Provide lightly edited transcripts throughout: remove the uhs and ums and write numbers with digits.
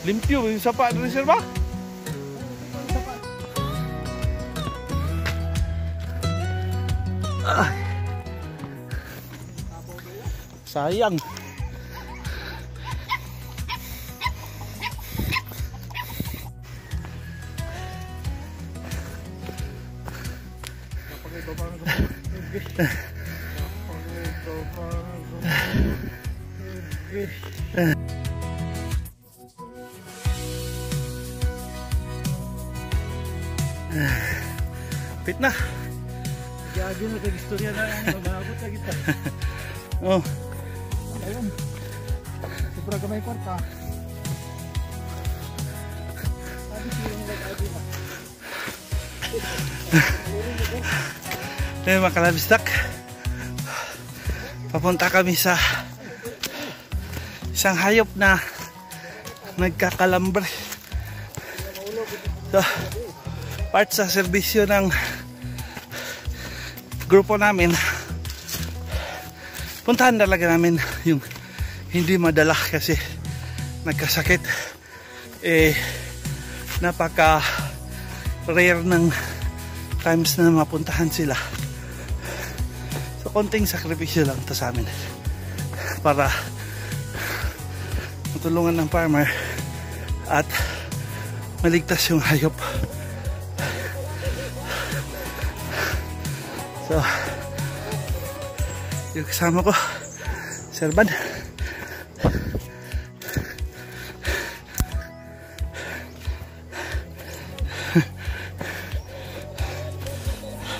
Limpyo yung sapa ng reserva. Sayang. Pit na. Gagi na kag-istorya na mag-aabot na kita. Oh. Ayun. Sobra ka may kwarta. Sabi siya yung nag-agi na. Eh, makalabistak. Papunta kami sa isang hayop na nagkakalambre. So, part sa serbisyo ng grupo namin. Puntahan talaga namin yung hindi madala kasi nagkasakit. Napaka rare ng times na mapuntahan sila. So konting sakripisyo lang ito sa amin para matulungan ng farmer at maligtas yung hayop. So yung kasama ko, Serban.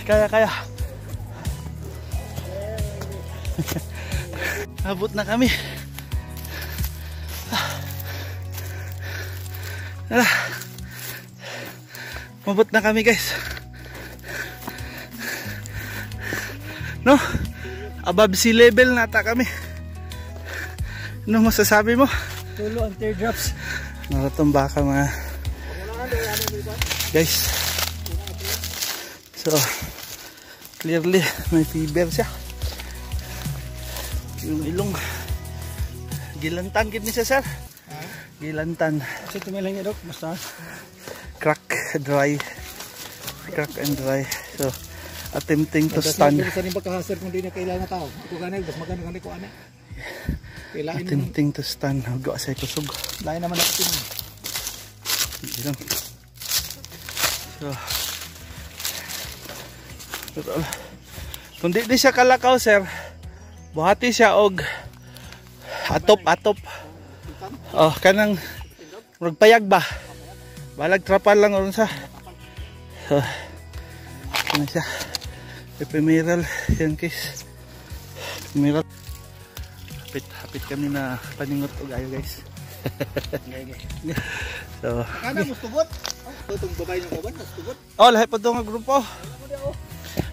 Kaya. Abot na kami. Mabot na kami, guys. No? Above sea level nata kami. Ano masasabi mo? Tulo ang teardrops. Nakatumba ka mga guys. So clearly may fever siya. Yung ilong gilantan gid ni siya, sir. Gilantan. Kasi tumilang niya, Dok. Basta Crack and dry. So attempting to stand. Sa ni pagkahasar kung di na kailangan tao. Ito ganay, bas magano ko ana. Attempting to stand. Huwag sa kusog. Lain naman ako tin. Bilang. So kung di siya kalakaw, sir, buhati siya og atop. Oh, kanang magpayag ba? Balag trapal lang uron sa. So, ano siya? Ephemeral yan, case. Ephemeral. Hapit kami na paningot og ayo, guys. So, kana mo tugot? Tutong babay ng kaban, tugot. Oh, lahat pa nga grupo.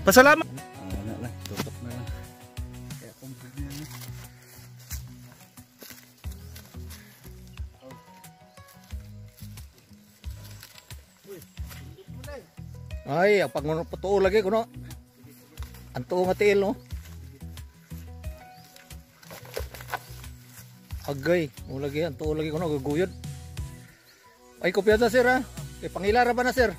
Pasalamat. Ano lang, tutok na lang. Kaya complete na lang. Ay, pag patuo lagi ko no. Ang tuo nga tiil no. Agay, mo lagi ang tuo lagi ko no, guguyod. Ay, kopya na, sir, ha. Kay pangilara ba na, sir?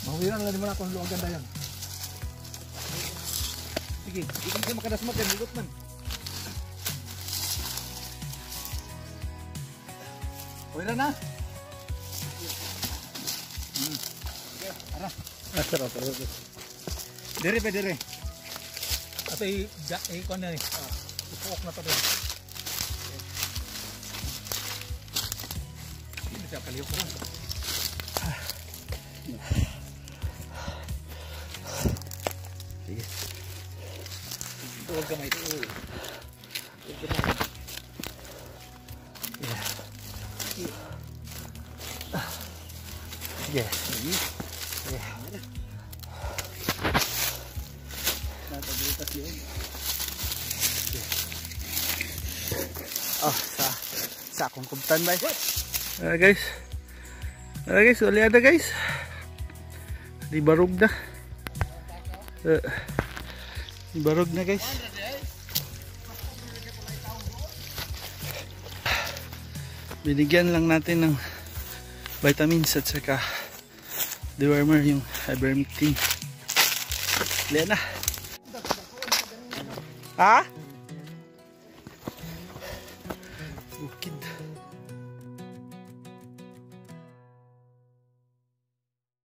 Mahuwiran lang naman ako ng luwag ganda yan. Sige, hindi ka makadasmat yan, higot man. Huwiran na. Okay, ara. Sarap. Dire pa, dire. Ato i-kuhan na ni. Ipok na pa doon. Hindi siya kaliyok ko lang. Sige. Huwag ka may tuloy. Huwag ka may. Sige. Sige. Natabilitas yun. Oh, sa akong kumtan ba? Guys. Guys, uli ada guys. Di barug na. So, Barog na guys. Binigyan lang natin ng vitamins at saka dewormer yung ivermectin. Lian na. Ha?